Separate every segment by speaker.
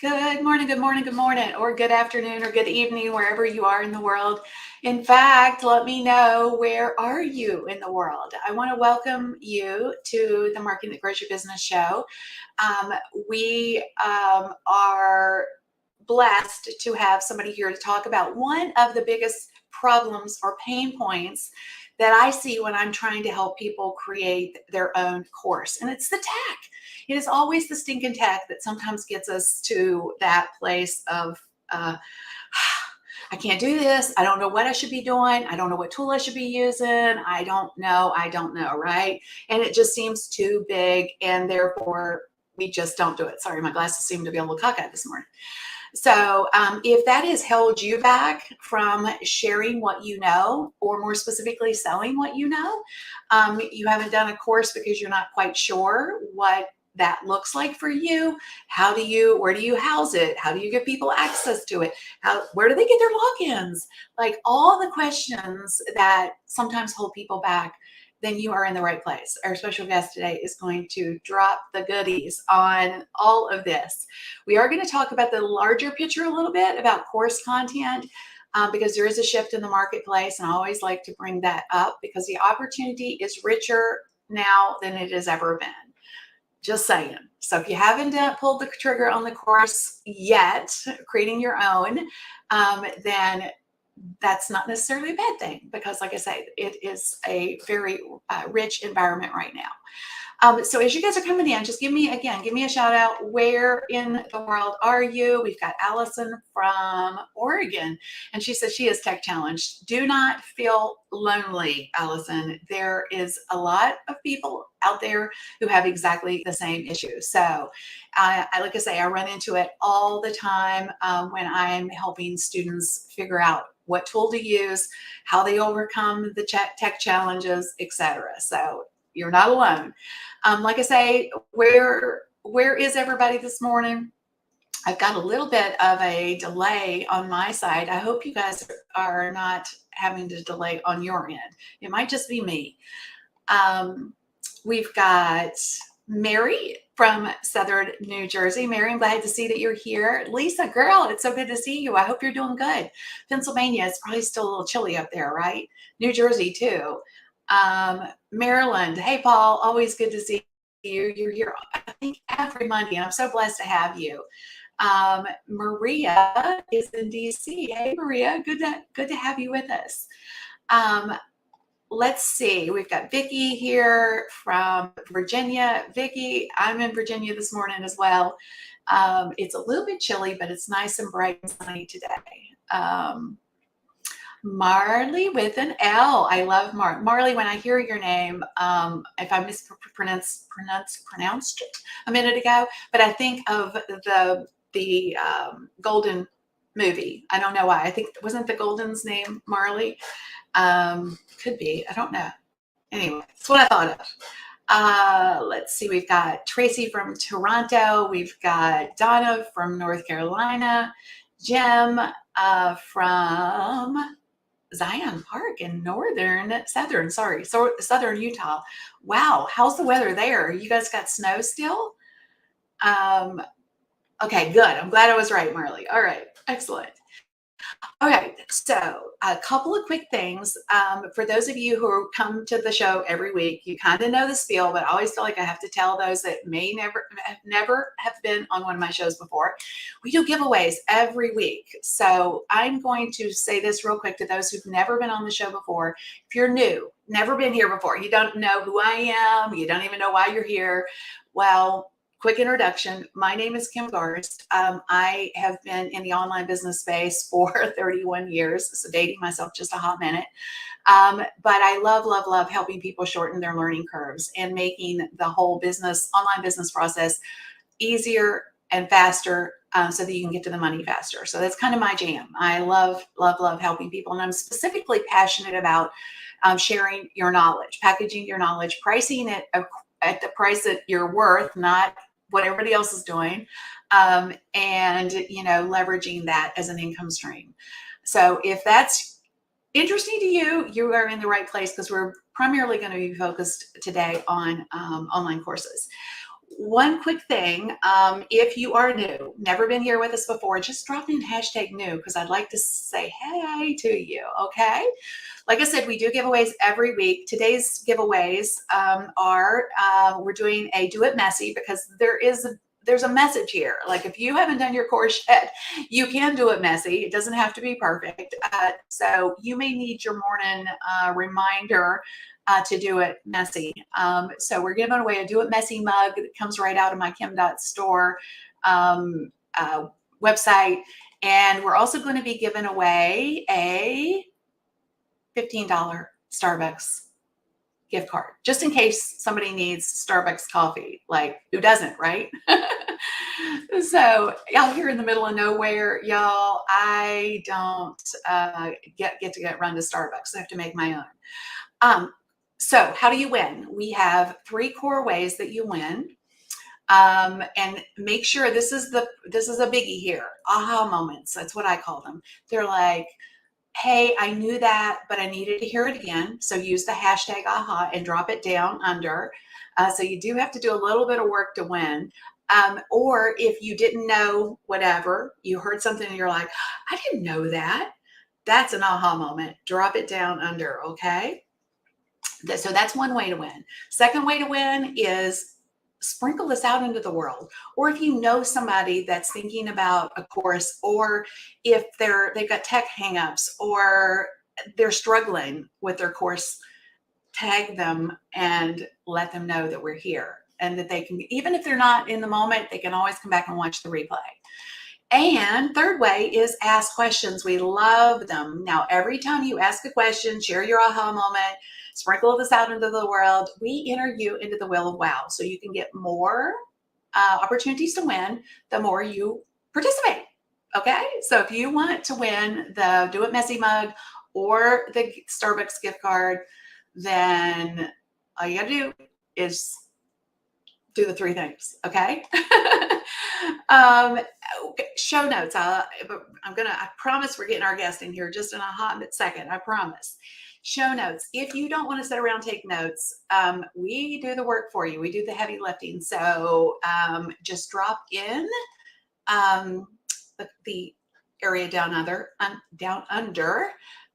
Speaker 1: Good morning, good morning, good morning, or good afternoon, or good evening, wherever you are in the world. In fact, let me know, where are you in the world? I want to welcome you to the Marketing That Grows Your Business show. We are blessed to have somebody here to talk about one of the biggest problems or pain points that I see when I'm trying to help people create their own course, and it's the tech. It is always the stinking tech that sometimes gets us to that place of, I can't do this. I don't know what I should be doing. I don't know what tool I should be using. I don't know, right? And it just seems too big, and therefore we just don't do it. Sorry, my glasses seem to be a little cockeyed this morning. So if that has held you back from sharing what you know, or more specifically selling what you know, you haven't done a course because you're not quite sure what that looks like for you. Where do you house it? How do you give people access to it? Where do they get their logins? Like all the questions that sometimes hold people back, then you are in the right place. Our special guest today is going to drop the goodies on all of this. We are going to talk about the larger picture a little bit about course content, because there is a shift in the marketplace, and I always like to bring that up because the opportunity is richer now than it has ever been. Just saying. So if you haven't pulled the trigger on the course yet, creating your own, then that's not necessarily a bad thing, because like I say, it is a very rich environment right now. So as you guys are coming in, just give me a shout out. Where in the world are you? We've got Allison from Oregon, and she says she is tech challenged. Do not feel lonely, Allison. There is a lot of people out there who have exactly the same issue. So like I say, I run into it all the time when I'm helping students figure out what tool to use, how they overcome the tech challenges, etc. So you're not alone. Like I say, where is everybody this morning? I've got a little bit of a delay on my side. I hope you guys are not having to delay on your end. It might just be me. We've got Mary from Southern New Jersey. Mary, I'm glad to see that you're here. Lisa, girl, it's so good to see you. I hope you're doing good. Pennsylvania, it's probably still a little chilly up there, right? New Jersey too. Maryland, hey Paul, always good to see you. You're here, I think, every Monday, and I'm so blessed to have you. Maria is in DC. Hey Maria, good to have you with us. Let's see, we've got Vicki here from Virginia. Vicki, I'm in Virginia this morning as well. It's a little bit chilly, but it's nice and bright and sunny today. Marley with an L. I love Marley. When I hear your name, if I mispronounced it a minute ago, but I think of the Golden movie. I don't know why. I think, wasn't the Golden's name Marley? Could be. I don't know. Anyway, that's what I thought of. Let's see. We've got Tracy from Toronto. We've got Donna from North Carolina. Jim from Zion Park in southern Utah. Wow, how's the weather there? You guys got snow still? Okay, good. I'm glad I was right, Marley. All right, excellent. Okay, so a couple of quick things. For those of you who come to the show every week, you kind of know the spiel, but I always feel like I have to tell those that may never have been on one of my shows before. We do giveaways every week. So I'm going to say this real quick to those who've never been on the show before. If you're new, never been here before, you don't know who I am, you don't even know why you're here, well, quick introduction. My name is Kim Garst. I have been in the online business space for 31 years, so dating myself just a hot minute. But I love helping people shorten their learning curves and making the whole online business process easier and faster, so that you can get to the money faster. So that's kind of my jam. I love helping people, and I'm specifically passionate about sharing your knowledge, packaging your knowledge, pricing it at the price that you're worth, not what everybody else is doing, and leveraging that as an income stream. So if that's interesting to you, you are in the right place, because we're primarily going to be focused today on online courses. one quick thing, if you are new, never been here with us before, just drop in hashtag new because I'd like to say hey to you, okay? Like I said, we do giveaways every week. Today's giveaways are, we're doing a Do It Messy because there's a message here. Like if you haven't done your course yet, you can do it messy. It doesn't have to be perfect. So you may need your morning reminder to do it messy. So we're giving away a Do It Messy mug that comes right out of my Kim.store website. And we're also going to be giving away a $15 Starbucks gift card, just in case somebody needs Starbucks coffee. Like, who doesn't, right? So out here in the middle of nowhere, y'all, I don't get to run to Starbucks. I have to make my own. So how do you win? We have 3 core ways that you win. And make sure this is a biggie here. Aha moments. That's what I call them. They're like, hey, I knew that, but I needed to hear it again. So use the hashtag aha and drop it down under. So you do have to do a little bit of work to win. Or if you didn't know whatever, you heard something and you're like, I didn't know that. That's an aha moment. Drop it down under, okay? So that's one way to win. Second way to win is sprinkle this out into the world. Or if you know somebody that's thinking about a course, or if they've got tech hangups, or they're struggling with their course, tag them and let them know that we're here and that they can, even if they're not in the moment, they can always come back and watch the replay. And third way is ask questions. We love them. Now, every time you ask a question, share your aha moment, sprinkle this out into the world, we enter you into the Wheel of Wow. So you can get more opportunities to win the more you participate. Okay? So if you want to win the Do It Messy mug or the Starbucks gift card, then all you got to do is do the 3 things. Okay? Show notes. I promise we're getting our guest in here just in a hot second. I promise. Show notes. If you don't want to sit around and take notes, we do the work for you. We do the heavy lifting. So just drop in the area down under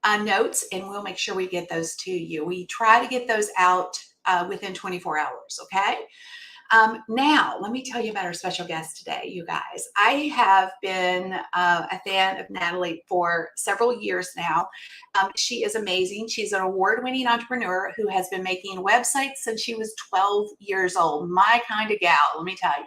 Speaker 1: notes, and we'll make sure we get those to you. We try to get those out within 24 hours. Okay. Now, let me tell you about our special guest today, you guys. I have been a fan of Natalie for several years now. She is amazing. She's an award-winning entrepreneur who has been making websites since she was 12 years old. My kind of gal, let me tell you.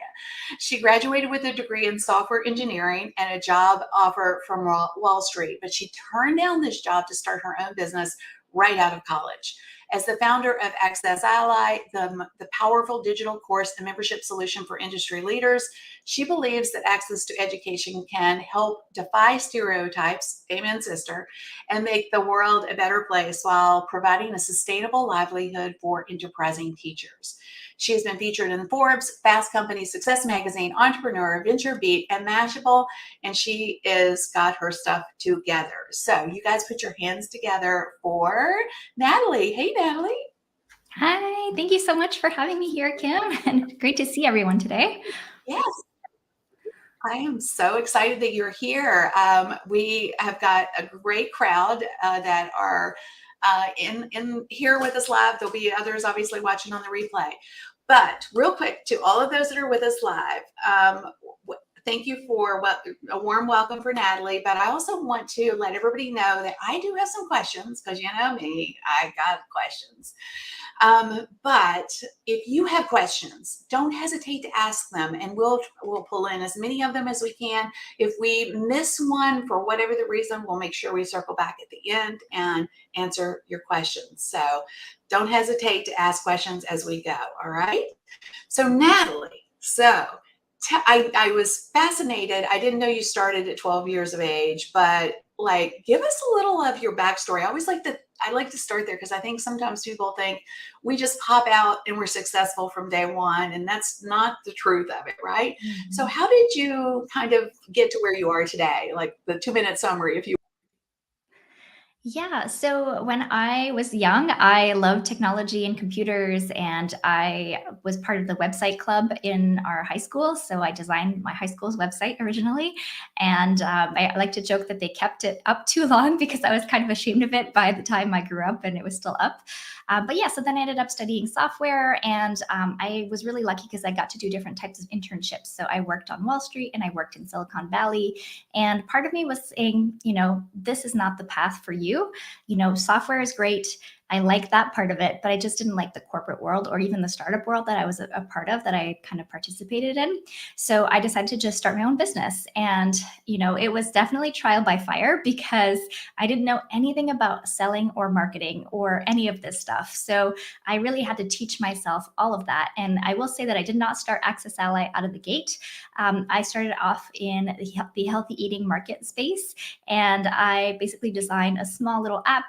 Speaker 1: She graduated with a degree in software engineering and a job offer from Wall Street, but she turned down this job to start her own business right out of college. As the founder of AccessAlly, the powerful digital course and membership solution for industry leaders, she believes that access to education can help defy stereotypes, amen sister, and make the world a better place while providing a sustainable livelihood for enterprising teachers. She has been featured in Forbes, Fast Company, Success Magazine, Entrepreneur, VentureBeat, and Mashable, and she is got her stuff together. So you guys put your hands together for Natalie. Hey, Natalie.
Speaker 2: Hi, thank you so much for having me here, Kim, and great to see everyone today.
Speaker 1: Yes. I am so excited that you're here. We have got a great crowd that are in here with us live. There'll be others obviously watching on the replay. But real quick, to all of those that are with us live, thank you for a warm welcome for Natalie. But I also want to let everybody know that I do have some questions because you know me, I got questions. But if you have questions, don't hesitate to ask them, and we'll pull in as many of them as we can. If we miss one for whatever the reason, we'll make sure we circle back at the end and answer your questions. So don't hesitate to ask questions as we go. All right. So Natalie, I was fascinated. I didn't know you started at 12 years of age, but like, give us a little of your backstory. I like to start there because I think sometimes people think we just pop out and we're successful from day one, and that's not the truth of it, right? Mm-hmm. So how did you kind of get to where you are today? Like the 2-minute summary, if you.
Speaker 2: Yeah, so when I was young, I loved technology and computers, and I was part of the website club in our high school. So I designed my high school's website originally, and I like to joke that they kept it up too long because I was kind of ashamed of it by the time I grew up and it was still up. But yeah, so then I ended up studying software, and I was really lucky because I got to do different types of internships. So I worked on Wall Street and I worked in Silicon Valley, and part of me was saying, this is not the path for you. Software is great. I like that part of it, but I just didn't like the corporate world or even the startup world that I was a part of, that I kind of participated in. So I decided to just start my own business. And, it was definitely trial by fire because I didn't know anything about selling or marketing or any of this stuff. So I really had to teach myself all of that. And I will say that I did not start AccessAlly out of the gate. I started off in the healthy eating market space, and I basically designed a small little app.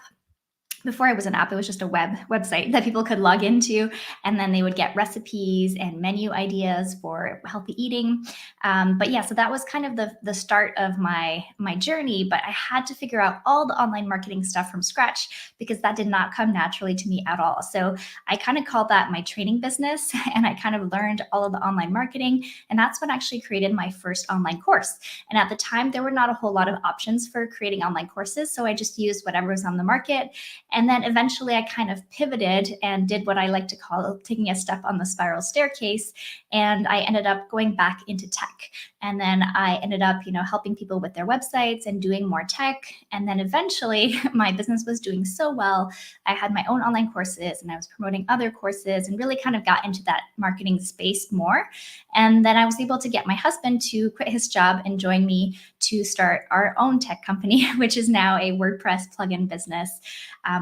Speaker 2: Before it was an app, it was just a website that people could log into, and then they would get recipes and menu ideas for healthy eating. But yeah, so that was kind of the start of my journey. But I had to figure out all the online marketing stuff from scratch because that did not come naturally to me at all. So I kind of called that my training business, and I kind of learned all of the online marketing, and that's what actually created my first online course. And at the time, there were not a whole lot of options for creating online courses, so I just used whatever was on the market. And then eventually I kind of pivoted and did what I like to call taking a step on the spiral staircase. And I ended up going back into tech. And then I ended up, helping people with their websites and doing more tech. And then eventually my business was doing so well. I had my own online courses and I was promoting other courses and really kind of got into that marketing space more. And then I was able to get my husband to quit his job and join me to start our own tech company, which is now a WordPress plugin business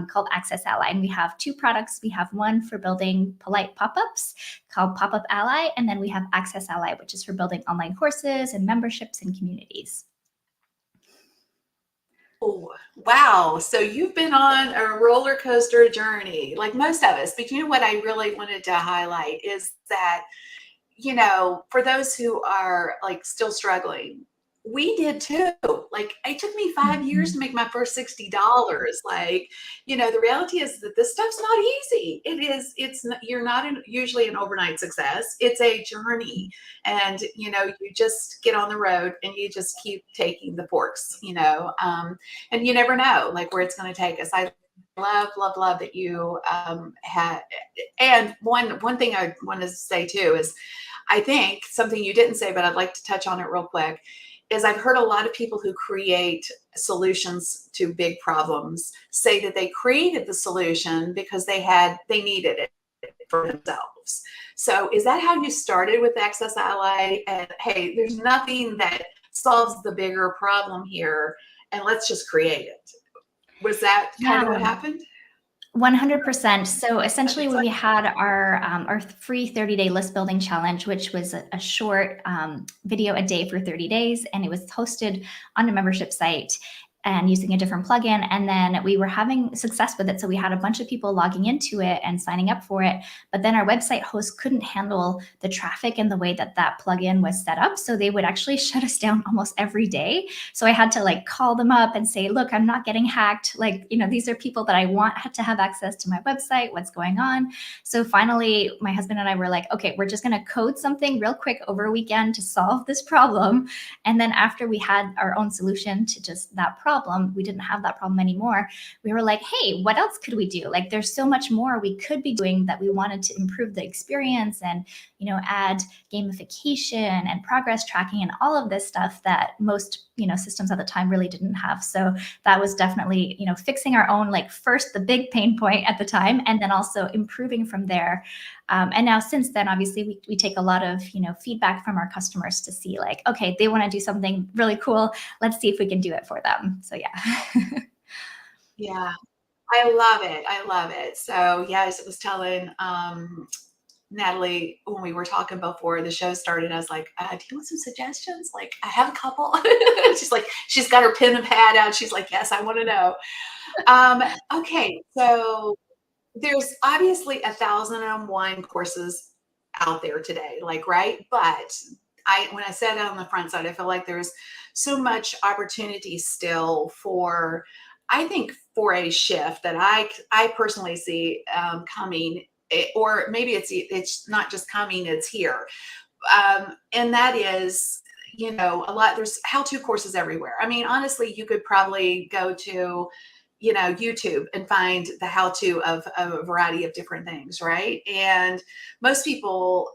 Speaker 2: called AccessAlly. And we have two products. We have one for building polite pop-ups called Pop-Up Ally, and then we have AccessAlly, which is for building online courses and memberships and communities.
Speaker 1: Oh, wow. So you've been on a roller coaster journey, like most of us. But you know what I really wanted to highlight is that, for those who are like still struggling, we did too. Like it took me 5 years to make my first $60. Like, the reality is that this stuff's not easy. You're not usually an overnight success. It's a journey. And, you just get on the road and you just keep taking the forks, and you never know like where it's going to take us. I love that you had. And one thing I want to say too is I think something you didn't say, but I'd like to touch on it real quick, is I've heard a lot of people who create solutions to big problems say that they created the solution because they needed it for themselves. So is that how you started with AccessAlly? And hey, there's nothing that solves the bigger problem here, and let's just create it. Was that kind of what
Speaker 2: Yeah.
Speaker 1: happened?
Speaker 2: 100%. So essentially, we had our free 30-day list building challenge, which was a short video a day for 30 days, and it was hosted on a membership site and using a different plugin. And then we were having success with it. So we had a bunch of people logging into it and signing up for it. But then our website host couldn't handle the traffic and the way that that plugin was set up. So they would actually shut us down almost every day. So I had to like call them up and say, look, I'm not getting hacked. Like, these are people that I want to have access to my website. What's going on? So finally, my husband and I were like, okay, we're just going to code something real quick over a weekend to solve this problem. And then after we had our own solution to just that problem, we didn't have that problem anymore. We were like, hey, what else could we do? Like, there's so much more we could be doing that we wanted to improve the experience and, add gamification and progress tracking and all of this stuff that most, systems at the time really didn't have. So that was definitely, fixing our own, like first the big pain point at the time, and then also improving from there. And now since then, obviously we take a lot of, feedback from our customers to see like, okay, they want to do something really cool. Let's see if we can do it for them. So yeah.
Speaker 1: Yeah, I love it. I love it. So yeah, I was telling Natalie, when we were talking before the show started, I was like, do you want some suggestions? Like, I have a couple. She's like, she's got her pen and pad out. She's like, yes, I want to know. Okay, so there's obviously 1,001 courses out there today, like, right? But when I said on the front side, I feel like there's so much opportunity still for I think for a shift that I personally see coming, or maybe it's not just coming, it's here. And that is, there's how-to courses everywhere. I mean, honestly, you could probably go to, YouTube and find the how-to of a variety of different things, right? And most people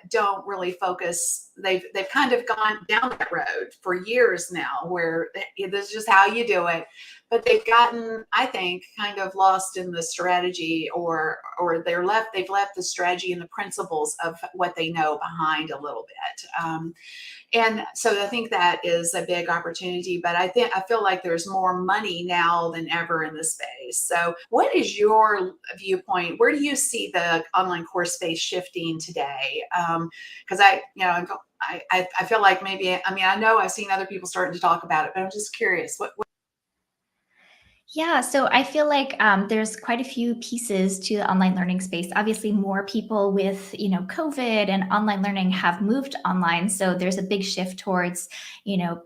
Speaker 1: don't really focus. They've kind of gone down that road for years now, where this is just how you do it. But they've gotten, I think, kind of lost in the strategy, or they've left the strategy and the principles of what they know behind a little bit. And so I think that is a big opportunity, but I feel like there's more money now than ever in the space. So what is your viewpoint? Where do you see the online course space shifting today? Because I feel like maybe, I mean, I know I've seen other people starting to talk about it, but I'm just curious.
Speaker 2: Yeah, so I feel like there's quite a few pieces to the online learning space. Obviously, more people with COVID and online learning have moved online, so there's a big shift towards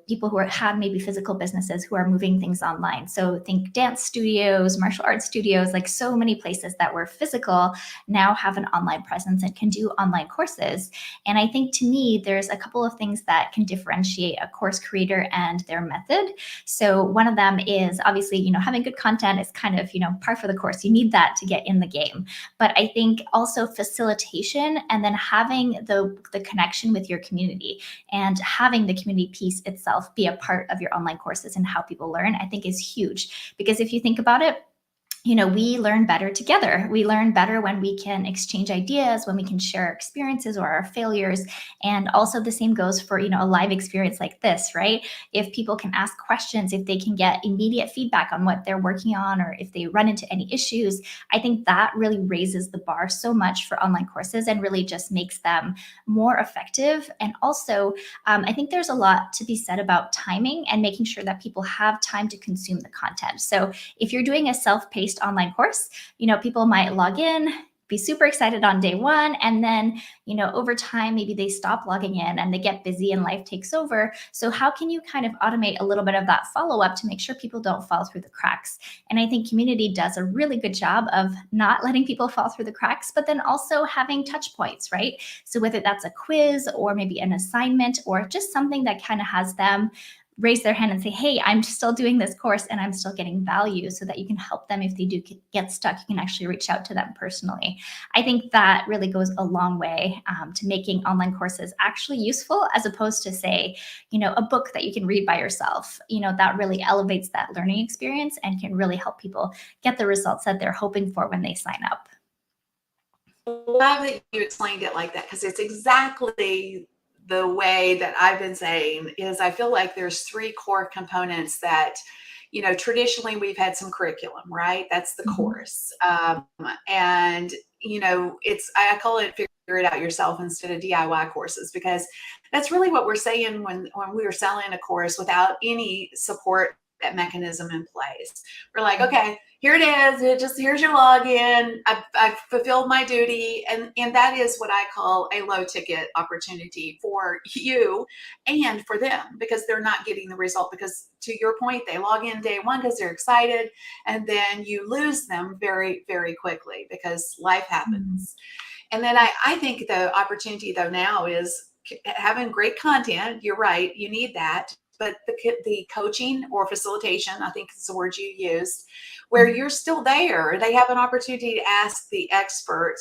Speaker 2: people who have maybe physical businesses who are moving things online. So think dance studios, martial arts studios, like so many places that were physical now have an online presence and can do online courses. And I think to me, there's a couple of things that can differentiate a course creator and their method. So one of them is obviously having good content is kind of par for the course. You need that to get in the game. But I think also facilitation, and then having the connection with your community, and having the community piece itself be a part of your online courses and how people learn, I think is huge. Because if you think about it, we learn better together. We learn better when we can exchange ideas, when we can share our experiences or our failures. And also the same goes for, a live experience like this, right? If people can ask questions, if they can get immediate feedback on what they're working on, or if they run into any issues, I think that really raises the bar so much for online courses and really just makes them more effective. And also, I think there's a lot to be said about timing and making sure that people have time to consume the content. So if you're doing a self-paced online course, people might log in, be super excited on day one, and then over time maybe they stop logging in and they get busy and life takes over. So how can you kind of automate a little bit of that follow-up to make sure people don't fall through the cracks? And I think community does a really good job of not letting people fall through the cracks, but then also having touch points, right? So whether that's a quiz or maybe an assignment or just something that kind of has them raise their hand and say, hey, I'm still doing this course and I'm still getting value, so that you can help them if they do get stuck. You can actually reach out to them personally. I think that really goes a long way to making online courses actually useful, as opposed to, say, a book that you can read by yourself. That really elevates that learning experience and can really help people get the results that they're hoping for when they sign up.
Speaker 1: Love that you explained it like that, because it's exactly the way that I've been saying. Is I feel like there's three core components that, traditionally we've had some curriculum, right? That's the course. And, I call it figure it out yourself instead of DIY courses, because that's really what we're saying when we were selling a course without any support, that mechanism in place. We're like, okay, here it is. Here's your login. I've fulfilled my duty. And that is what I call a low ticket opportunity for you and for them, because they're not getting the result. Because to your point, they log in day one because they're excited, and then you lose them very, very quickly because life happens. And then I think the opportunity though now is having great content. You're right. You need that. But the coaching or facilitation, I think is the word you used, where you're still there. They have an opportunity to ask the expert,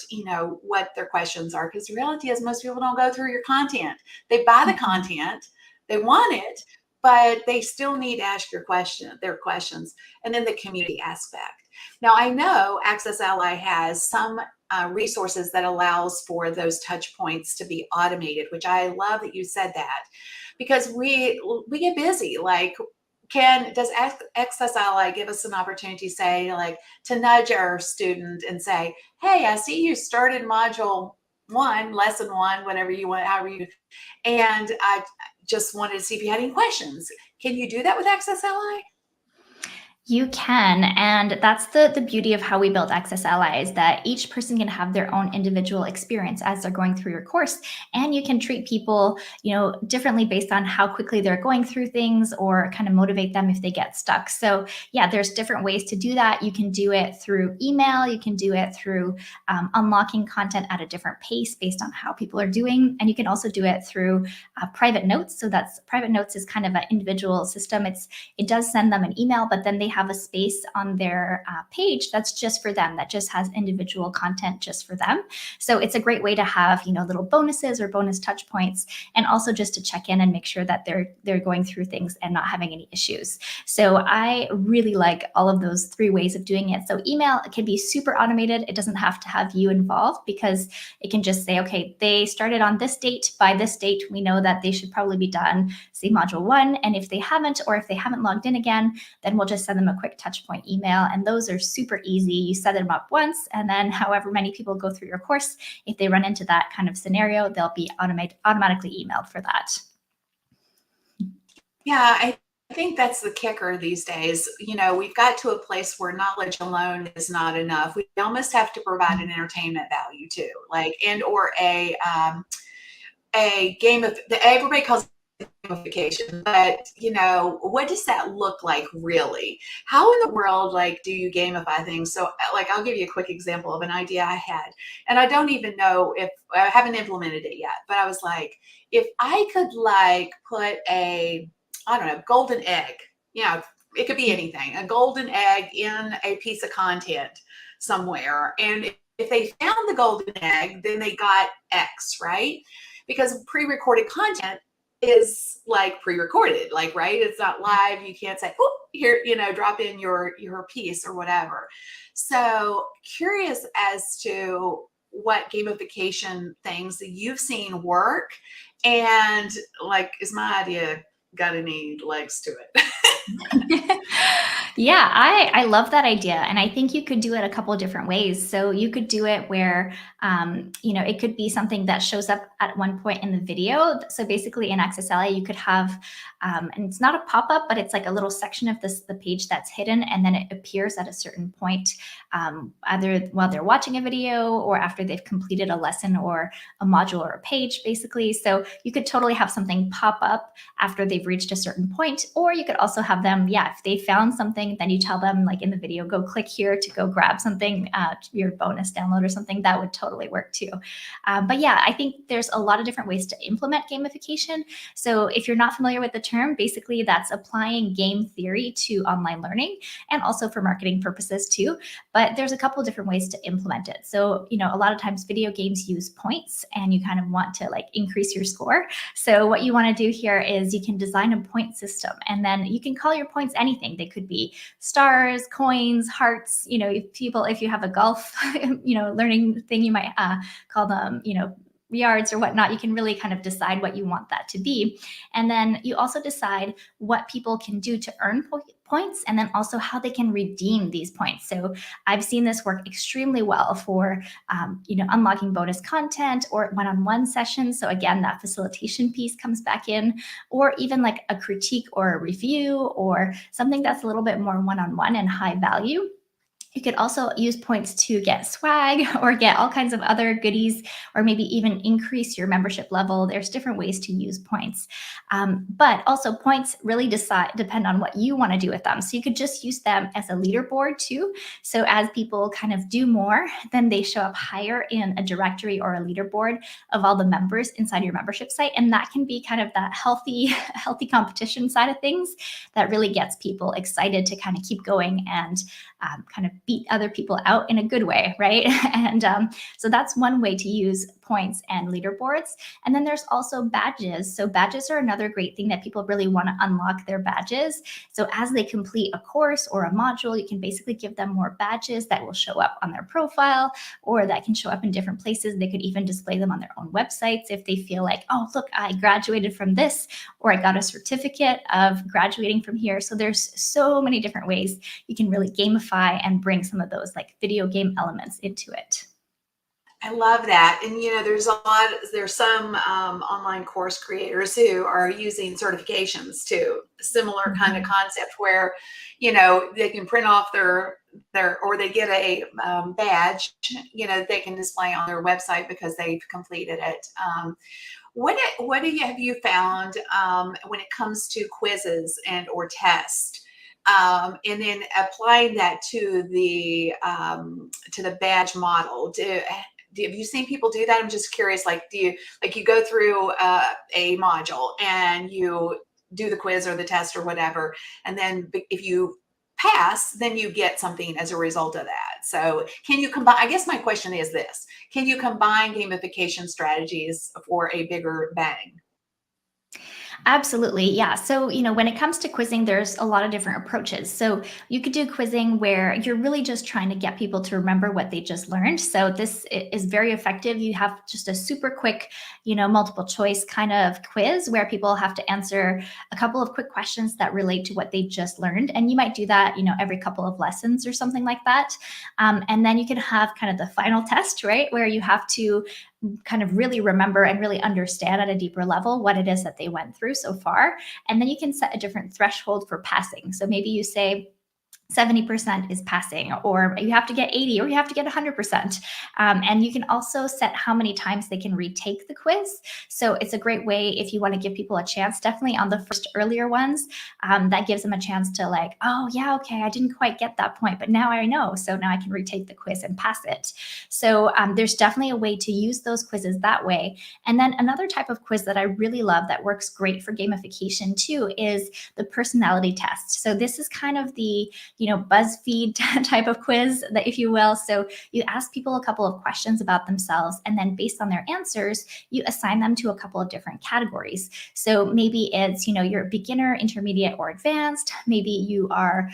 Speaker 1: what their questions are. Because the reality is most people don't go through your content. They buy the content, they want it, but they still need to ask their questions. And then the community aspect. Now, I know AccessAlly has some resources that allows for those touch points to be automated, which I love that you said that, because we get busy. Like, does AccessAlly give us an opportunity, say, like, to nudge our student and say, hey, I see you started module 1, lesson 1, whatever you want, however you, and I just wanted to see if you had any questions. Can you do that with AccessAlly?
Speaker 2: You can, and that's the beauty of how we built AccessAlly, is that each person can have their own individual experience as they're going through your course, and you can treat people, differently based on how quickly they're going through things, or kind of motivate them if they get stuck. So yeah, there's different ways to do that. You can do it through email, you can do it through unlocking content at a different pace based on how people are doing, and you can also do it through private notes. So that's private notes is kind of an individual system. It does send them an email, but then they have a space on their page that's just for them, that just has individual content just for them. So it's a great way to have, little bonuses or bonus touch points, and also just to check in and make sure that they're going through things and not having any issues. So I really like all of those three ways of doing it. So email can be super automated. It doesn't have to have you involved, because it can just say, okay, they started on this date. By this date, we know that they should probably be done, say, module 1. And if they haven't, or if they haven't logged in again, then we'll just send them a quick touch point email. And those are super easy. You set them up once, and then however many people go through your course, if they run into that kind of scenario, they'll be automatically emailed for that.
Speaker 1: Yeah, I think that's the kicker these days. We've got to a place where knowledge alone is not enough. We almost have to provide an entertainment value too, or a game of, everybody calls it gamification, but what does that look like really? How in the world do you gamify things? So I'll give you a quick example of an idea I had, and I don't even know if I haven't implemented it yet, but I was like, if I could put a, I don't know, golden egg, it could be anything, a golden egg in a piece of content somewhere, and if they found the golden egg, then they got X, right? Because pre-recorded content is pre-recorded, right? It's not live. You can't say, oh, here, drop in your piece or whatever. So curious as to what gamification things that you've seen work, and is my idea got any legs to it?
Speaker 2: Yeah, I love that idea. And I think you could do it a couple of different ways. So you could do it where, it could be something that shows up at one point in the video. So basically in AccessAlly, you could have, and it's not a pop-up, but it's like a little section of the page that's hidden, and then it appears at a certain point, either while they're watching a video or after they've completed a lesson or a module or a page, basically. So you could totally have something pop up after they've reached a certain point, or you could also have them, if they found something, then you tell them in the video, go click here to go grab something, your bonus download or something. That would totally work too. But yeah, I think there's a lot of different ways to implement gamification. So if you're not familiar with the term, basically that's applying game theory to online learning, and also for marketing purposes too. But there's a couple of different ways to implement it. So, a lot of times video games use points, and you kind of want to increase your score. So what you want to do here is you can design a point system, and then you can call your points anything. They could be stars, coins, hearts. If you have a golf, learning thing, you might call them, yards or whatnot. You can really kind of decide what you want that to be. And then you also decide what people can do to earn points, and then also how they can redeem these points. So I've seen this work extremely well for, unlocking bonus content or one-on-one sessions. So again, that facilitation piece comes back in, or even a critique or a review, or something that's a little bit more one-on-one and high value. You could also use points to get swag or get all kinds of other goodies, or maybe even increase your membership level. There's different ways to use points. But also points really depend on what you want to do with them. So you could just use them as a leaderboard too. So as people kind of do more, then they show up higher in a directory or a leaderboard of all the members inside your membership site. And that can be kind of that healthy competition side of things that really gets people excited to kind of keep going and kind of beat other people out in a good way, right? And so that's one way to use points and leaderboards. And then there's also badges. So badges are another great thing that people really want to unlock their badges. So as they complete a course or a module, you can basically give them more badges that will show up on their profile, or that can show up in different places. They could even display them on their own websites if they feel like, oh, look, I graduated from this, or I got a certificate of graduating from here. So there's so many different ways you can really gamify and bring some of those video game elements into it.
Speaker 1: I love that. And there's some online course creators who are using certifications too. Similar kind of
Speaker 2: Mhm.
Speaker 1: concept where, they can print off or they get a badge, they can display on their website because they've completed it. Have you found when it comes to quizzes and or tests? And then applying that to the badge model. Have you seen people do that? I'm just curious. Like, you go through a module and you do the quiz or the test or whatever, and then if you pass, then you get something as a result of that. So can you combine? I guess my question is this: can you combine gamification strategies for a bigger bang?
Speaker 2: Absolutely. Yeah. So, when it comes to quizzing, there's a lot of different approaches. So, you could do quizzing where you're really just trying to get people to remember what they just learned. So, this is very effective. You have just a super quick, multiple choice kind of quiz where people have to answer a couple of quick questions that relate to what they just learned. And you might do that, every couple of lessons or something like that. And then you can have kind of the final test, right? Where you have to kind of really remember and really understand at a deeper level what it is that they went through so far. And then you can set a different threshold for passing. So maybe you say, 70% is passing, or you have to get 80, or you have to get 100%. And you can also set how many times they can retake the quiz. So it's a great way if you want to give people a chance, definitely on the first earlier ones. That gives them a chance to like, oh, yeah, okay, I didn't quite get that point, but now I know. So now I can retake the quiz and pass it. So there's definitely a way to use those quizzes that way. And then another type of quiz that I really love that works great for gamification too is the personality test. So this is kind of the BuzzFeed type of quiz, that, if you will. So you ask people a couple of questions about themselves, and then based on their answers, you assign them to a couple of different categories. So maybe it's, you're a beginner, intermediate, or advanced. Maybe you are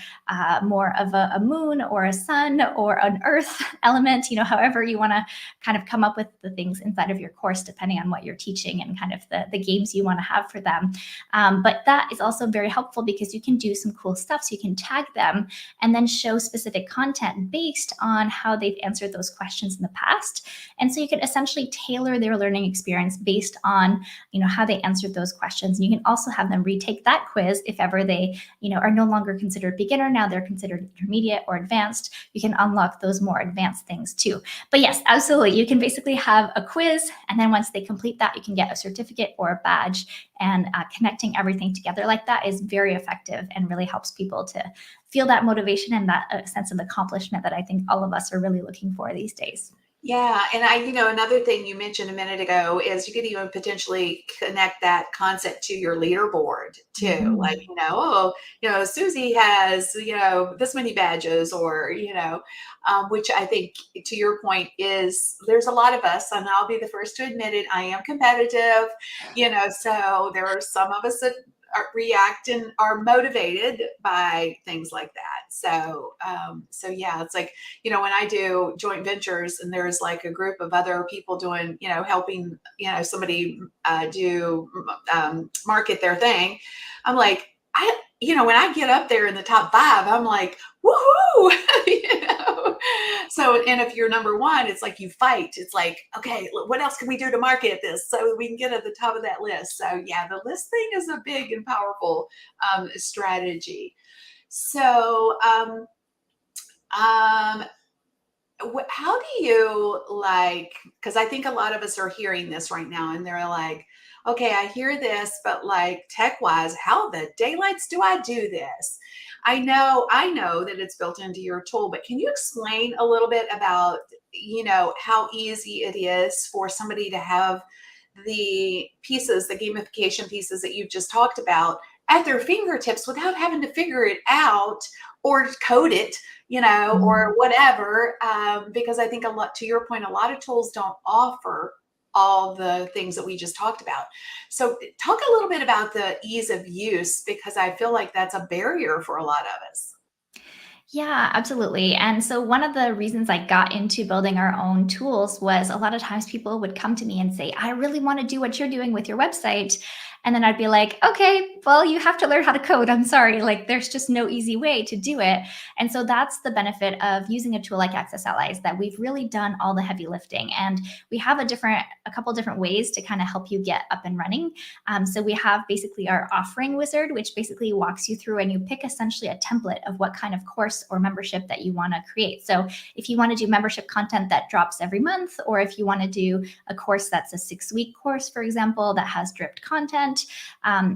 Speaker 2: more of a moon or a sun or an earth element, however you want to kind of come up with the things inside of your course, depending on what you're teaching and kind of the games you want to have for them. But that is also very helpful because you can do some cool stuff. So you can tag them and then show specific content based on how they've answered those questions in the past. And so you can essentially tailor their learning experience based on, how they answered those questions. And you can also have them retake that quiz if ever they, are no longer considered beginner. Now they're considered intermediate or advanced. You can unlock those more advanced things too. But yes, absolutely. You can basically have a quiz, and then once they complete that, you can get a certificate or a badge. And connecting everything together like that is very effective and really helps people to feel that motivation and that sense of accomplishment that I think all of us are really looking for these days.
Speaker 1: Yeah, and another thing you mentioned a minute ago is you could even potentially connect that concept to your leaderboard too. Like,
Speaker 2: Mhm.
Speaker 1: Susie has, this many badges, or, which I think, to your point, is there's a lot of us, and I'll be the first to admit it. I am competitive, so there are some of us that react and are motivated by things like that. So yeah, it's like, when I do joint ventures and there's like a group of other people doing, helping, somebody do market their thing, I'm like, when I get up there in the top 5, I'm like, woohoo, So, and if you're number one, it's like you fight. It's like, okay, what else can we do to market this so we can get at the top of that list? So yeah, the list thing is a big and powerful strategy. So, um, how do you like, because I think a lot of us are hearing this right now and they're like, okay, I hear this, but like tech wise, how the daylights do I do this? I know that it's built into your tool, but can you explain a little bit about, how easy it is for somebody to have the gamification pieces that you've just talked about at their fingertips without having to figure it out or code it, or
Speaker 2: Mhm.
Speaker 1: whatever. Because I think, a lot, to your point, a lot of tools don't offer all the things that we just talked about. So talk a little bit about the ease of use, because I feel like that's a barrier for a lot of us.
Speaker 2: Yeah, absolutely. And so one of the reasons I got into building our own tools was a lot of times people would come to me and say, I really want to do what you're doing with your website. And then I'd be like, okay, well, you have to learn how to code. I'm sorry. Like, there's just no easy way to do it. And so that's the benefit of using a tool like AccessAlly, is that we've really done all the heavy lifting. And we have a couple different ways to kind of help you get up and running. So we have basically our offering wizard, which basically walks you through, and you pick essentially a template of what kind of course or membership that you want to create. So if you want to do membership content that drops every month, or if you want to do a course that's a 6-week course, for example, that has dripped content,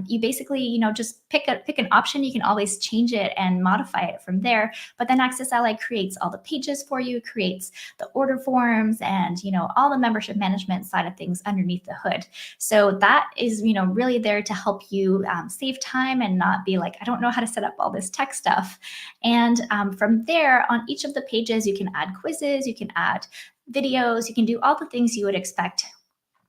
Speaker 2: you basically, just pick an option. You can always change it and modify it from there. But then AccessAlly creates all the pages for you, creates the order forms, and all the membership management side of things underneath the hood. So that is, really there to help you save time and not be like, I don't know how to set up all this tech stuff. And from there, on each of the pages, you can add quizzes, you can add videos, you can do all the things you would expect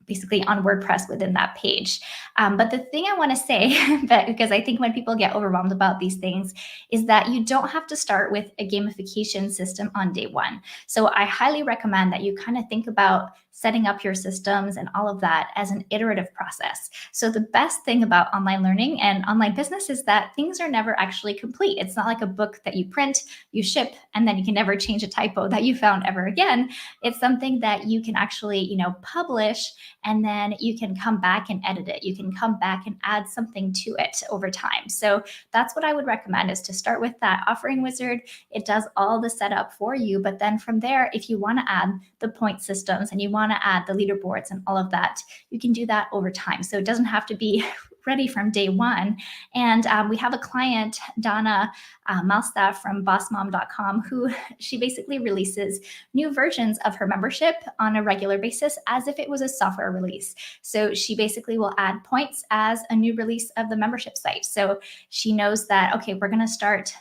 Speaker 2: basically on WordPress within that page. But the thing I want to say, because I think when people get overwhelmed about these things, is that you don't have to start with a gamification system on day one. So I highly recommend that you kind of think about setting up your systems and all of that as an iterative process. So the best thing about online learning and online business is that things are never actually complete. It's not like a book that you print, you ship, and then you can never change a typo that you found ever again. It's something that you can actually, publish, and then you can come back and edit it. You can come back and add something to it over time. So that's what I would recommend, is to start with that offering wizard. It does all the setup for you. But then from there, if you want to add the point systems and you want to add the leaderboards and all of that, you can do that over time. So it doesn't have to be ready from day one. And we have a client, Donna Malstaff from bossmom.com, who she basically releases new versions of her membership on a regular basis as if it was a software release. So she basically will add points as a new release of the membership site. So she knows that, okay, we're going to start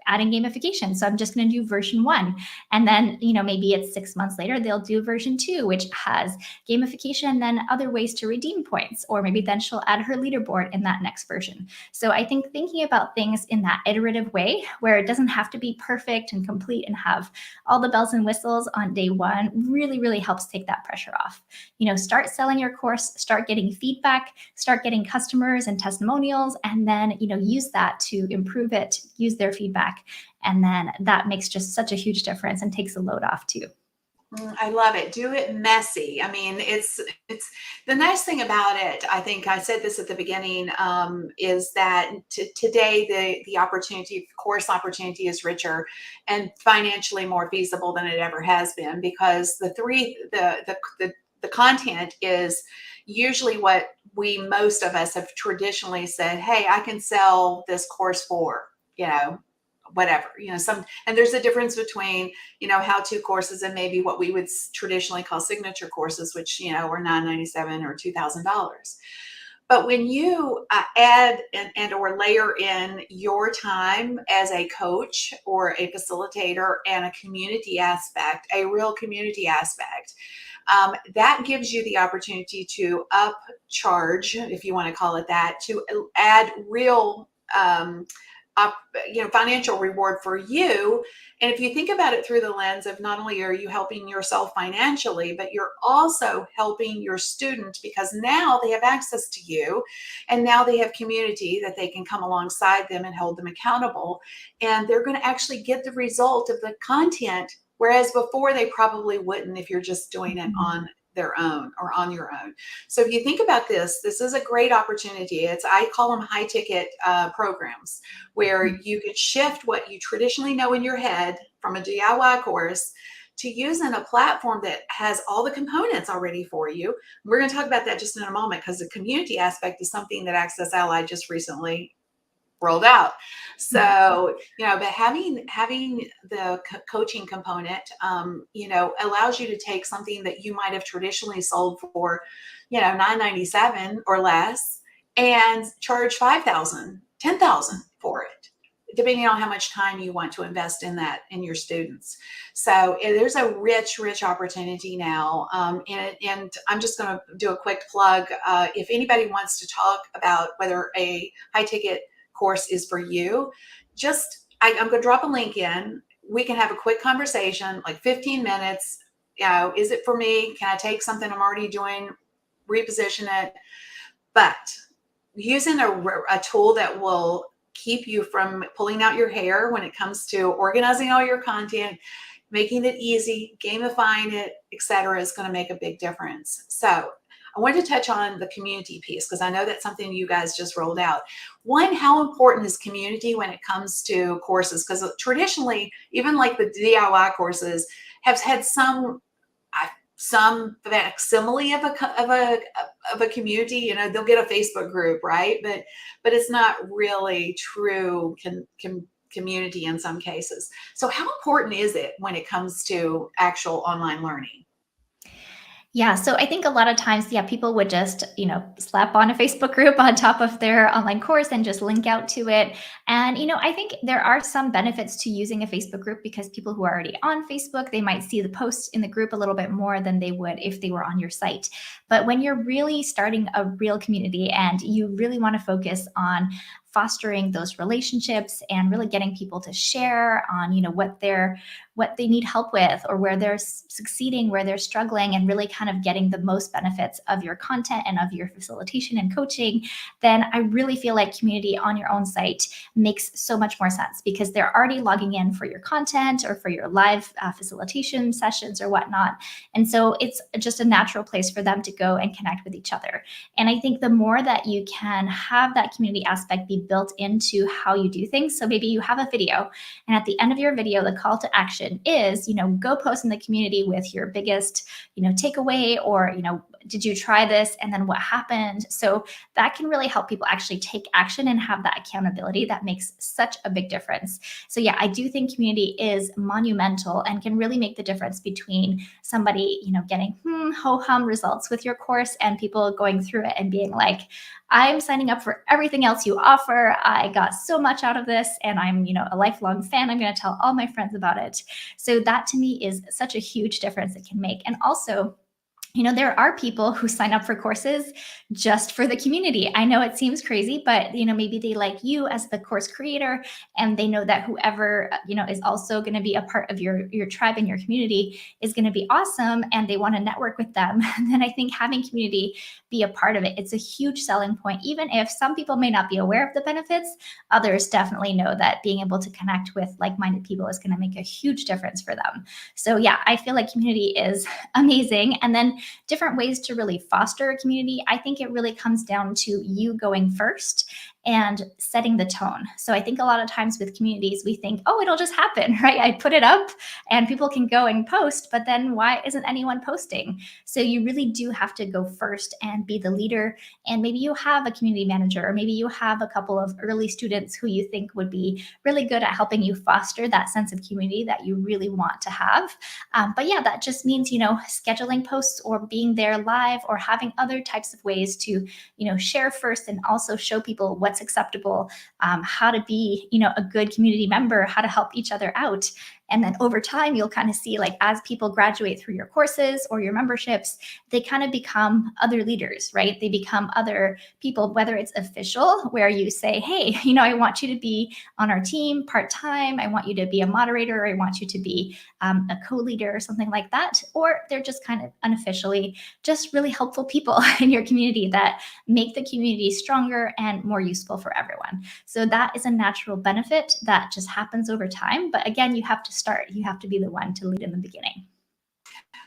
Speaker 2: adding gamification. So I'm just going to do version 1. And then, maybe it's 6 months later, they'll do version 2, which has gamification and then other ways to redeem points. Or maybe then she'll add her leaderboard in that next version. So I think thinking about things in that iterative way, where it doesn't have to be perfect and complete and have all the bells and whistles on day one, really, really helps take that pressure off. Start selling your course, start getting feedback, start getting customers and testimonials, and then, use that to improve it, use their feedback. And then that makes just such a huge difference and takes the load off too.
Speaker 1: I love it. Do it messy. I mean, it's the nice thing about it. I think I said this at the beginning, is that today the opportunity, course opportunity, is richer and financially more feasible than it ever has been, because the content is usually what most of us have traditionally said, hey, I can sell this course for, whatever, and there's a difference between, how-to courses and maybe what we would traditionally call signature courses, which, are $997 or $2,000. But when you add and or layer in your time as a coach or a facilitator and a community aspect, a real community aspect, that gives you the opportunity to upcharge, if you want to call it that, to add real financial reward for you. And if you think about it through the lens of, not only are you helping yourself financially, but you're also helping your student, because now they have access to you, and now they have community that they can come alongside them and hold them accountable, and they're going to actually get the result of the content, whereas before they probably wouldn't if you're just doing it on their own or on your own. So if you think about this is a great opportunity. I call them high ticket programs, where you could shift what you traditionally know in your head from a DIY course to using a platform that has all the components already for you. We're going to talk about that just in a moment, because the community aspect is something that AccessAlly just recently rolled out. So, but having the coaching component, allows you to take something that you might have traditionally sold for, $997 or less, and charge $5,000, $10,000 for it, depending on how much time you want to invest in that, in your students. So there's a rich opportunity now. And I'm just going to do a quick plug. If anybody wants to talk about whether a high ticket course is for you, just I'm going to drop a link in. We can have a quick conversation, like 15 minutes. You know, is it for me? Can I take something I'm already doing, reposition it? But using a tool that will keep you from pulling out your hair when it comes to organizing all your content, making it easy, gamifying it, etc., is going to make a big difference. So I wanted to touch on the community piece because I know that's something you guys just rolled out. One, how important is community when it comes to courses? Because traditionally, even like the DIY courses have had some facsimile of a community. You know, they'll get a Facebook group, right? But it's not really true community in some cases. So how important is it when it comes to actual online learning?
Speaker 2: Yeah, so I think a lot of times, yeah, people would just, slap on a Facebook group on top of their online course and just link out to it. And, I think there are some benefits to using a Facebook group because people who are already on Facebook, they might see the posts in the group a little bit more than they would if they were on your site. But when you're really starting a real community and you really want to focus on fostering those relationships and really getting people to share on, what they need help with or where they're succeeding, where they're struggling, and really kind of getting the most benefits of your content and of your facilitation and coaching, then I really feel like community on your own site makes so much more sense because they're already logging in for your content or for your live facilitation sessions or whatnot. And so it's just a natural place for them to go and connect with each other. And I think the more that you can have that community aspect be built into how you do things. So maybe you have a video, and at the end of your video, the call to action is, go post in the community with your biggest, takeaway, or, did you try this? And then what happened? So that can really help people actually take action and have that accountability that makes such a big difference. So yeah, I do think community is monumental and can really make the difference between somebody, getting ho-hum results with your course and people going through it and being like, I'm signing up for everything else you offer. I got so much out of this and I'm, a lifelong fan. I'm going to tell all my friends about it. So that to me is such a huge difference it can make. And also, there are people who sign up for courses just for the community. I know it seems crazy, but maybe they like you as the course creator, and they know that whoever is also going to be a part of your tribe and your community is going to be awesome, and they want to network with them. And then I think having community be a part of it, it's a huge selling point. Even if some people may not be aware of the benefits, others definitely know that being able to connect with like-minded people is going to make a huge difference for them. So yeah, I feel like community is amazing. And then different ways to really foster a community, I think it really comes down to you going first and setting the tone. So I think a lot of times with communities, we think, oh, it'll just happen, right? I put it up and people can go and post, but then why isn't anyone posting? So you really do have to go first and be the leader. And maybe you have a community manager, or maybe you have a couple of early students who you think would be really good at helping you foster that sense of community that you really want to have. But yeah, that just means, scheduling posts or being there live or having other types of ways to, share first and also show people what's acceptable, how to be, a good community member, how to help each other out. And then over time, you'll kind of see, like, as people graduate through your courses or your memberships, they kind of become other leaders, right? They become other people, whether it's official, where you say, hey, I want you to be on our team part-time. I want you to be a moderator. I want you to be a co-leader or something like that. Or they're just kind of unofficially just really helpful people in your community that make the community stronger and more useful for everyone. So that is a natural benefit that just happens over time. But again, you have to start. You have to be the one to lead in the beginning.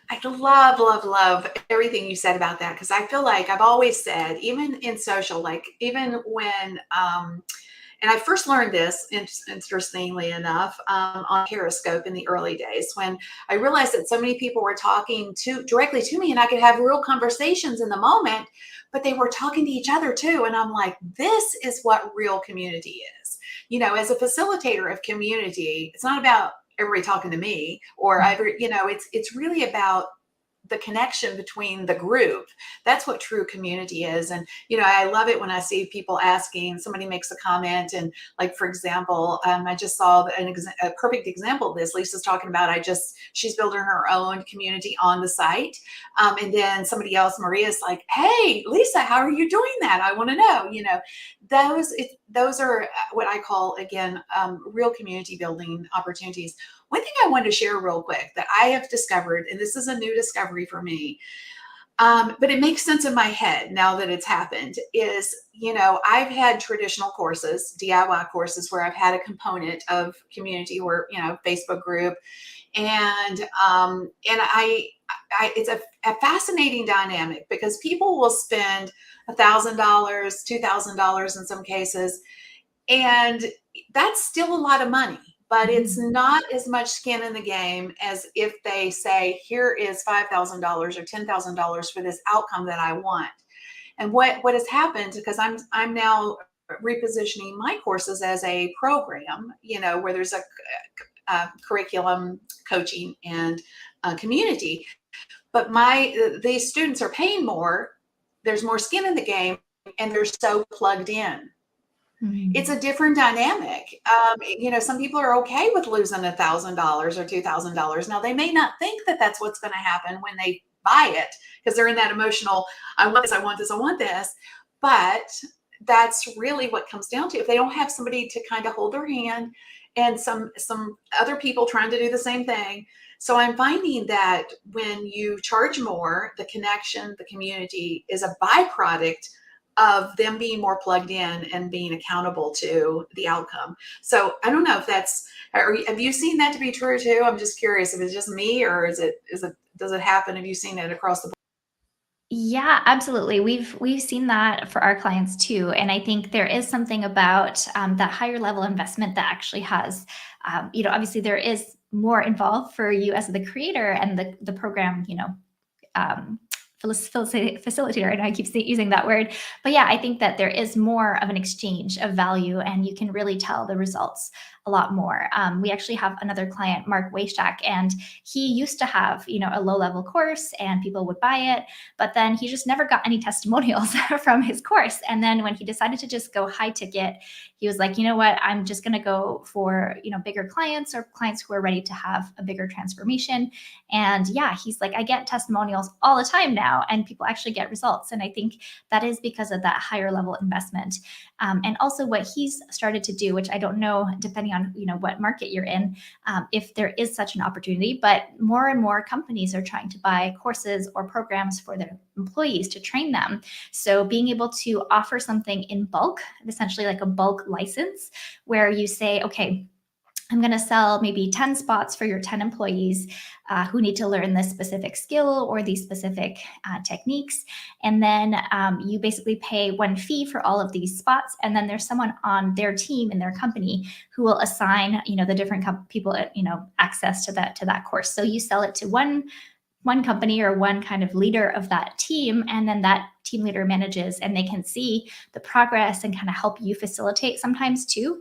Speaker 1: I love, love, love everything you said about that, because I feel like I've always said, even in social, like even when, and I first learned this, interestingly enough, on Periscope in the early days, when I realized that so many people were talking directly to me, and I could have real conversations in the moment, but they were talking to each other too. And I'm like, this is what real community is. As a facilitator of community, it's not about everybody talking to me or every, it's really about the connection between the group. That's what true community is. And, I love it when I see people asking, somebody makes a comment, and like, for example, I just saw a perfect example of this. Lisa's talking about, she's building her own community on the site. And then somebody else, Maria's like, hey, Lisa, how are you doing that? I want to know, those are what I call, again, real community building opportunities. One thing I wanted to share real quick that I have discovered, and this is a new discovery for me, but it makes sense in my head now that it's happened, is, I've had traditional courses, DIY courses, where I've had a component of community, where, Facebook group, and it's a fascinating dynamic, because people will spend $1,000, $2,000 in some cases, and that's still a lot of money. But it's not as much skin in the game as if they say, here is $5,000 or $10,000 for this outcome that I want. And what has happened, because I'm now repositioning my courses as a program, where there's a curriculum, coaching, and community. But these students are paying more, there's more skin in the game, and they're so plugged in. It's a different dynamic. Some people are okay with losing $1,000 or $2,000. Now, they may not think that that's what's going to happen when they buy it, because they're in that emotional, I want this, I want this, I want this. But that's really what comes down to. If they don't have somebody to kind of hold their hand, and some other people trying to do the same thing. So I'm finding that when you charge more, the connection, the community is a byproduct of them being more plugged in and being accountable to the outcome. So I don't know if have you seen that to be true too? I'm just curious if it's just me, or does it happen? Have you seen it across the board?
Speaker 2: Yeah, absolutely. We've seen that for our clients too, and I think there is something about that higher level investment that actually has, obviously there is more involved for you as the creator and the program, um, facilitator. I know I keep using that word, but yeah, I think that there is more of an exchange of value, and you can really tell the results a lot more. We actually have another client, Mark Waystack, and he used to have, a low level course and people would buy it, but then he just never got any testimonials from his course. And then when he decided to just go high ticket, he was like, you know what, I'm just going to go for, bigger clients, or clients who are ready to have a bigger transformation. And yeah, he's like, I get testimonials all the time now, and people actually get results. And I think that is because of that higher level investment. And also what he's started to do, which I don't know, depending on what market you're in, if there is such an opportunity, but more and more companies are trying to buy courses or programs for their employees to train them. So being able to offer something in bulk, essentially like a bulk license, where you say, okay, I'm going to sell maybe 10 spots for your 10 employees who need to learn this specific skill or these specific techniques. And then you basically pay one fee for all of these spots. And then there's someone on their team in their company who will assign, the different people, access to that course. So you sell it to one company or one kind of leader of that team, and then that team leader manages, and they can see the progress and kind of help you facilitate sometimes too.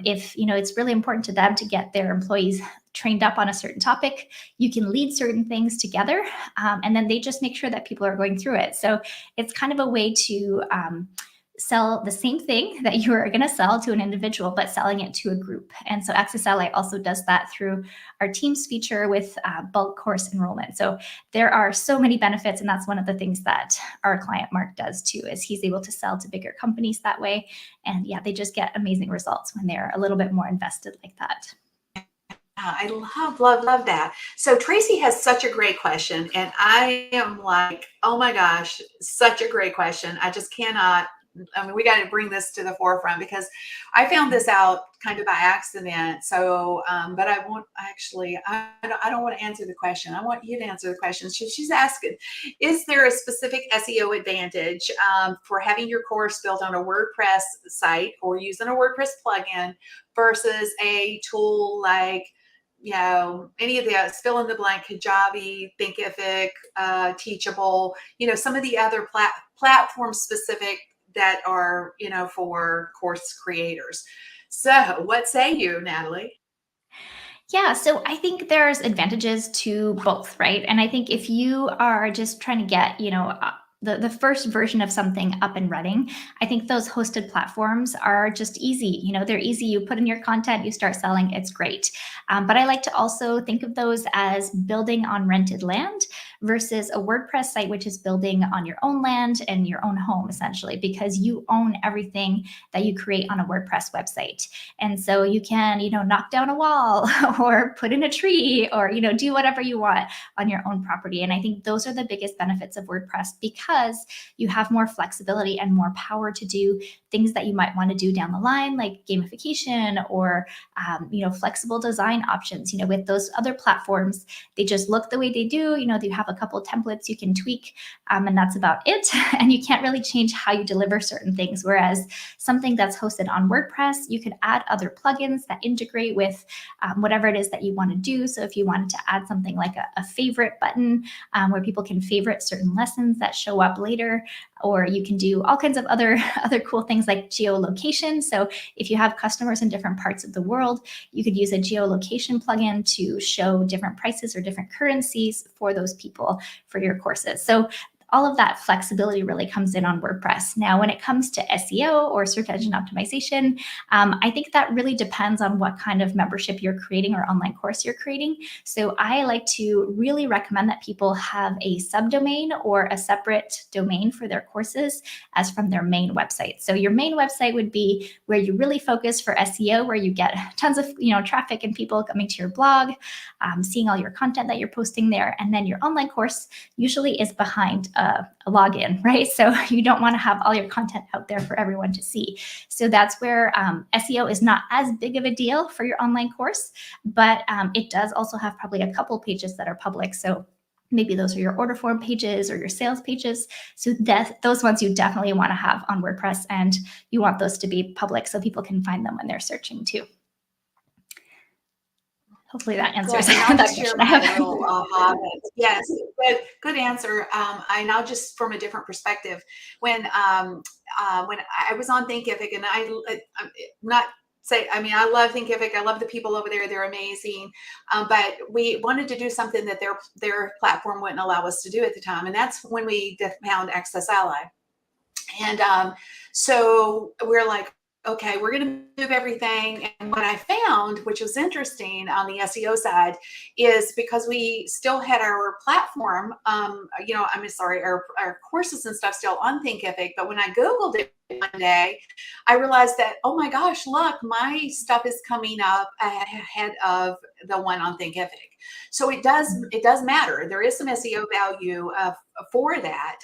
Speaker 2: If it's really important to them to get their employees trained up on a certain topic, you can lead certain things together, and then they just make sure that people are going through it. So it's kind of a way to sell the same thing that you are going to sell to an individual, but selling it to a group. And so AccessAlly also does that through our Teams feature with bulk course enrollment. So there are so many benefits, and that's one of the things that our client Mark does too, is he's able to sell to bigger companies that way. And yeah, they just get amazing results when they're a little bit more invested like that.
Speaker 1: I love that. So Tracy has such a great question, and I am like, oh my gosh, such a great question. I just cannot. I mean, we got to bring this to the forefront, because I found this out kind of by accident. So, but I won't actually, I don't want to answer the question. I want you to answer the question. She's asking, is there a specific SEO advantage for having your course built on a WordPress site or using a WordPress plugin versus a tool like, any of the fill in the blank, Kajabi, Thinkific, Teachable, some of the other platform specific that are, for course creators. So what say you, Natalie?
Speaker 2: Yeah, so I think there's advantages to both, right? And I think if you are just trying to get, the first version of something up and running, I think those hosted platforms are just easy. They're easy. You put in your content, you start selling, it's great. But I like to also think of those as building on rented land versus a WordPress site, which is building on your own land and your own home, essentially, because you own everything that you create on a WordPress website. And so you can, knock down a wall or put in a tree or, do whatever you want on your own property. And I think those are the biggest benefits of WordPress because you have more flexibility and more power to do things that you might want to do down the line, like gamification or, flexible design options. With those other platforms, they just look the way they do. They have a couple of templates you can tweak, and that's about it. And you can't really change how you deliver certain things. Whereas something that's hosted on WordPress, you could add other plugins that integrate with whatever it is that you want to do. So if you wanted to add something like a favorite button where people can favorite certain lessons that show up later, or you can do all kinds of other cool things like geolocation. So if you have customers in different parts of the world, you could use a geolocation plugin to show different prices or different currencies for those people for your courses. So all of that flexibility really comes in on WordPress. Now, when it comes to SEO or search engine optimization, I think that really depends on what kind of membership you're creating or online course you're creating. So I like to really recommend that people have a subdomain or a separate domain for their courses as from their main website. So your main website would be where you really focus for SEO, where you get tons of traffic and people coming to your blog, seeing all your content that you're posting there. And then your online course usually is behind a login, right? So you don't want to have all your content out there for everyone to see. So that's where SEO is not as big of a deal for your online course, but it does also have probably a couple pages that are public. So maybe those are your order form pages or your sales pages. So those ones you definitely want to have on WordPress, and you want those to be public so people can find them when they're searching too. Hopefully that answers
Speaker 1: Good. And I'll just
Speaker 2: that
Speaker 1: share
Speaker 2: question.
Speaker 1: my little habits. Yes, good answer. I now just from a different perspective, when I was on Thinkific, and I'm not say, I mean, I love Thinkific. I love the people over there. They're amazing. But we wanted to do something that their platform wouldn't allow us to do at the time. And that's when we found AccessAlly. And so we're like, okay, we're going to move everything. And what I found, which was interesting on the SEO side, is because we still had our platform, our courses and stuff still on Thinkific. But when I Googled it one day, I realized that, oh my gosh, look, my stuff is coming up ahead of the one on Thinkific. So it does matter. There is some SEO value for that.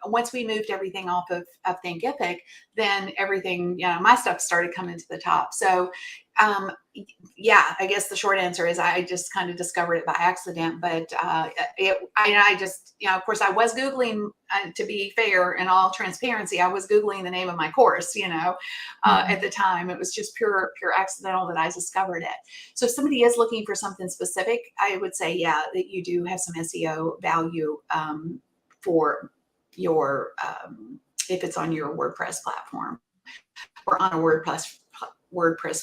Speaker 1: Once we moved everything off of Thinkific, then everything, my stuff started coming to the top. So yeah, I guess the short answer is I just kind of discovered it by accident. But I just, of course, I was Googling, to be fair and all transparency, I was Googling the name of my course, at the time. It was just pure accidental that I discovered it. So if somebody is looking for something specific, I would say, yeah, that you do have some SEO value for your, if it's on your WordPress platform or on a WordPress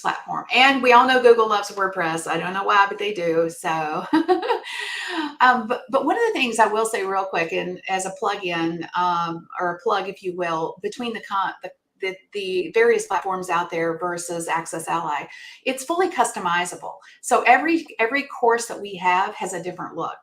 Speaker 1: platform. And we all know Google loves WordPress. I don't know why, but they do. So, but one of the things I will say real quick, and as a plug-in or a plug, if you will, between the various platforms out there versus AccessAlly, it's fully customizable. So every course that we have has a different look.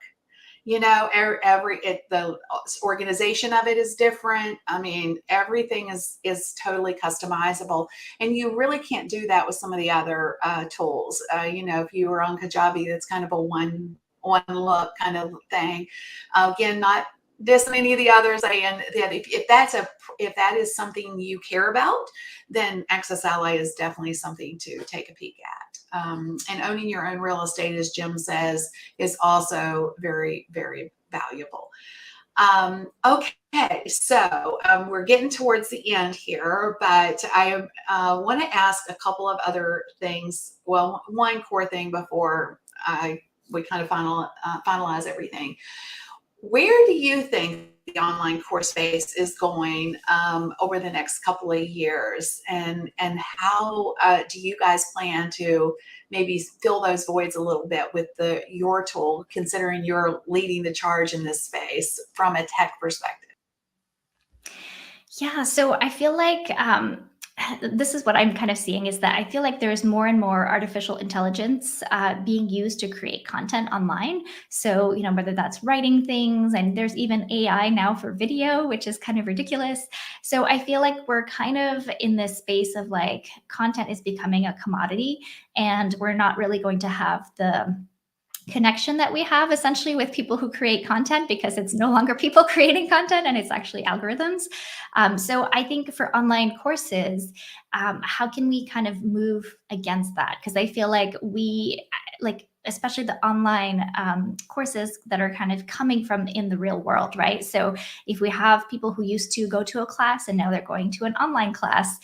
Speaker 1: The organization of it is different. I mean, everything is totally customizable, and you really can't do that with some of the other tools. If you were on Kajabi, that's kind of a one look kind of thing. Again, not dissing any of the others. And if that is something you care about, then AccessAlly is definitely something to take a peek at. And owning your own real estate, as Jim says, is also very, very valuable. Okay, so we're getting towards the end here, but I want to ask a couple of other things. Well, one core thing before we kind of finalize everything. Where do you think the online course space is going over the next couple of years, and how do you guys plan to maybe fill those voids a little bit with your tool, considering you're leading the charge in this space from a tech perspective?
Speaker 2: Yeah, so I feel like this is what I'm kind of seeing, is that I feel like there's more and more artificial intelligence being used to create content online. So, whether that's writing things, and there's even AI now for video, which is kind of ridiculous. So I feel like we're kind of in this space of like content is becoming a commodity, and we're not really going to have the connection that we have essentially with people who create content, because it's no longer people creating content and it's actually algorithms. So I think for online courses, how can we kind of move against that? Because I feel like especially the online courses that are kind of coming from in the real world, right? So if we have people who used to go to a class and now they're going to an online class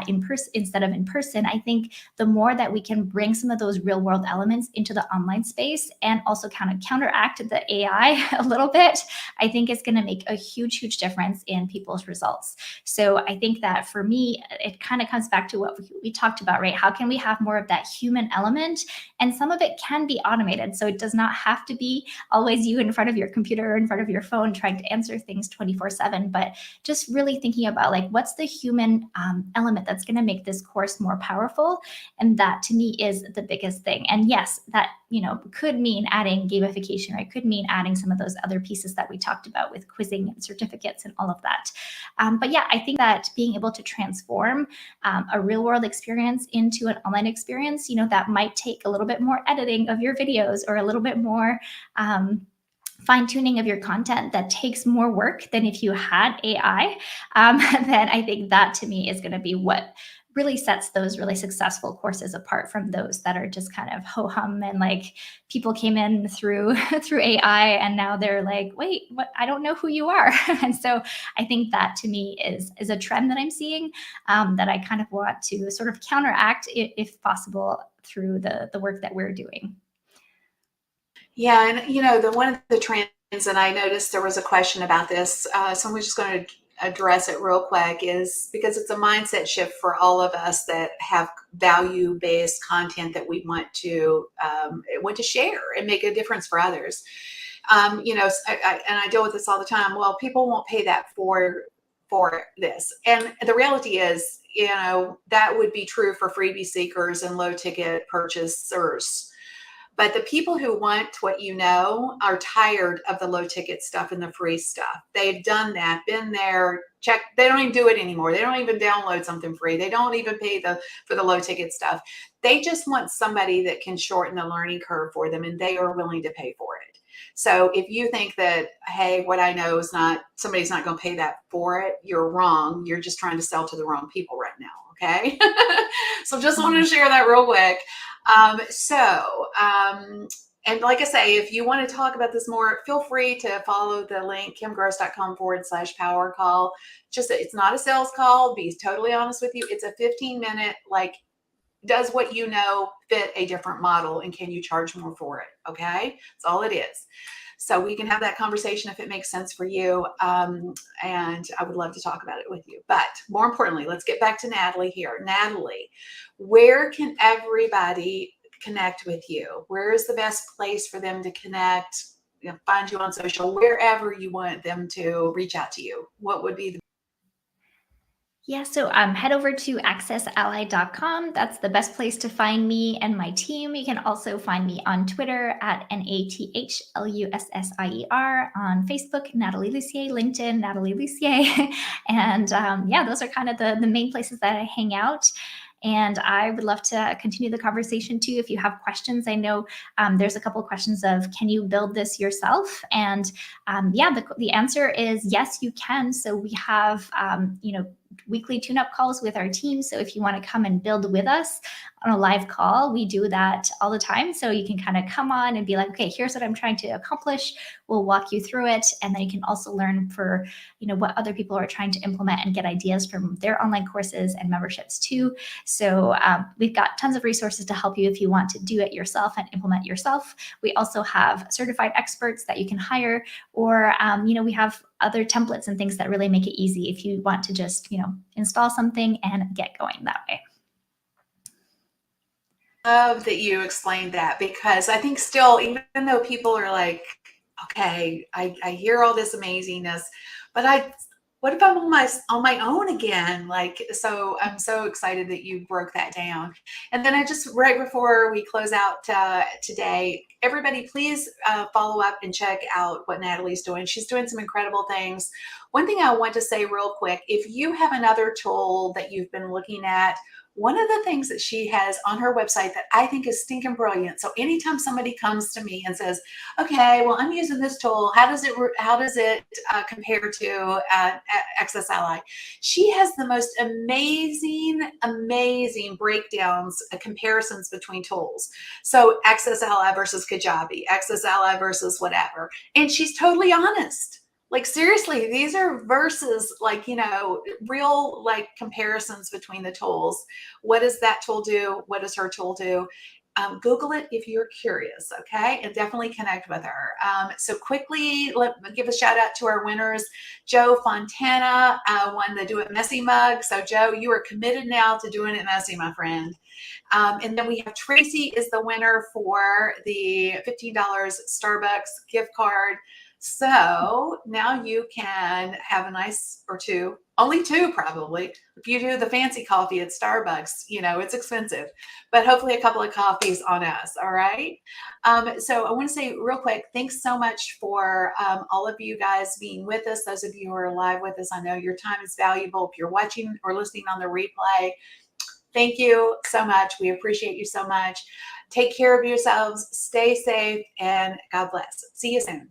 Speaker 2: in person instead of in person, I think the more that we can bring some of those real world elements into the online space and also kind of counteract the AI a little bit, I think it's going to make a huge, huge difference in people's results. So I think that for me, it kind of comes back to what we talked about, right? How can we have more of that human element? And some of it can be automated. So it does not have to be always you in front of your computer or in front of your phone trying to answer things 24/7, but just really thinking about like, what's the human element that's going to make this course more powerful? And that to me is the biggest thing. And yes, that, could mean adding gamification, right? Could mean adding some of those other pieces that we talked about with quizzing and certificates and all of that. But yeah, I think that being able to transform a real world experience into an online experience, that might take a little bit more editing of your videos, or a little bit more fine tuning of your content that takes more work than if you had AI, then I think that to me is going to be what really sets those really successful courses apart from those that are just kind of ho hum, and like people came in through through AI and now they're like, wait, what? I don't know who you are. And so I think that to me is a trend that I'm seeing, that I kind of want to sort of counteract if possible through the work that we're doing.
Speaker 1: Yeah, and the one of the trends, and I noticed there was a question about this, so I'm just going to address it real quick, is because it's a mindset shift for all of us that have value-based content that we want to share and make a difference for others. And I deal with this all the time. Well, people won't pay that for this, and the reality is, that would be true for freebie seekers and low ticket purchasers. But the people who want what are tired of the low ticket stuff and the free stuff. They've done that, been there, checked. They don't even do it anymore. They don't even download something free. They don't even pay for the low ticket stuff. They just want somebody that can shorten the learning curve for them, and they are willing to pay for it. So if you think that, hey, what I know is somebody's not going to pay that for it, you're wrong. You're just trying to sell to the wrong people right now. Okay. So just wanted to share that real quick. And like I say, if you want to talk about this more, feel free to follow the link, kimgarst.com/power call. It's not a sales call. Be totally honest with you. It's a 15-minute, does what fit a different model, and can you charge more for it? Okay. That's all it is. So we can have that conversation if it makes sense for you. And I would love to talk about it with you. But more importantly, let's get back to Natalie here. Natalie, where can everybody connect with you? Where is the best place for them to connect, find you on social, wherever you want them to reach out to you? What would be the
Speaker 2: Yeah, so head over to AccessAlly.com. That's the best place to find me and my team. You can also find me on Twitter at NATHLUSSIER, on Facebook, Natalie Lussier, LinkedIn, Natalie Lussier. And yeah, those are kind of the main places that I hang out. And I would love to continue the conversation too. If you have questions, I know there's a couple of questions of, can you build this yourself? And yeah, the answer is yes, you can. So we have, weekly tune-up calls with our team. So if you want to come and build with us on a live call, we do that all the time. So you can kind of come on and be like, okay, here's what I'm trying to accomplish. We'll walk you through it. And then you can also learn for, what other people are trying to implement and get ideas from their online courses and memberships too. So we've got tons of resources to help you if you want to do it yourself and implement yourself. We also have certified experts that you can hire, or, we have other templates and things that really make it easy if you want to just, install something and get going that way.
Speaker 1: Love that you explained that, because I think still, even though people are like, okay, I hear all this amazingness, but what if I'm on my own again? Like, so I'm so excited that you broke that down. And then I just, right before we close out today, everybody please follow up and check out what Natalie's doing. She's doing some incredible things. One thing I want to say real quick, if you have another tool that you've been looking at, one of the things that she has on her website that I think is stinking brilliant. So anytime somebody comes to me and says, okay, well, I'm using this tool, how does it compare to AccessAlly? She has the most amazing breakdowns, comparisons between tools. So AccessAlly versus Kajabi, AccessAlly versus whatever. And she's totally honest. Like, seriously, these are versus, like, real, like, comparisons between the tools. What does that tool do? What does her tool do? Google it if you're curious, okay? And definitely connect with her. So quickly, give a shout out to our winners. Joe Fontana won the Do It Messy mug. So Joe, you are committed now to doing it messy, my friend. And then we have Tracy is the winner for the $15 Starbucks gift card. So now you can have a nice, or two, only two probably. If you do the fancy coffee at Starbucks, it's expensive, but hopefully a couple of coffees on us. All right. So I want to say real quick, thanks so much for all of you guys being with us. Those of you who are live with us, I know your time is valuable. If you're watching or listening on the replay, thank you so much. We appreciate you so much. Take care of yourselves, stay safe, and God bless. See you soon.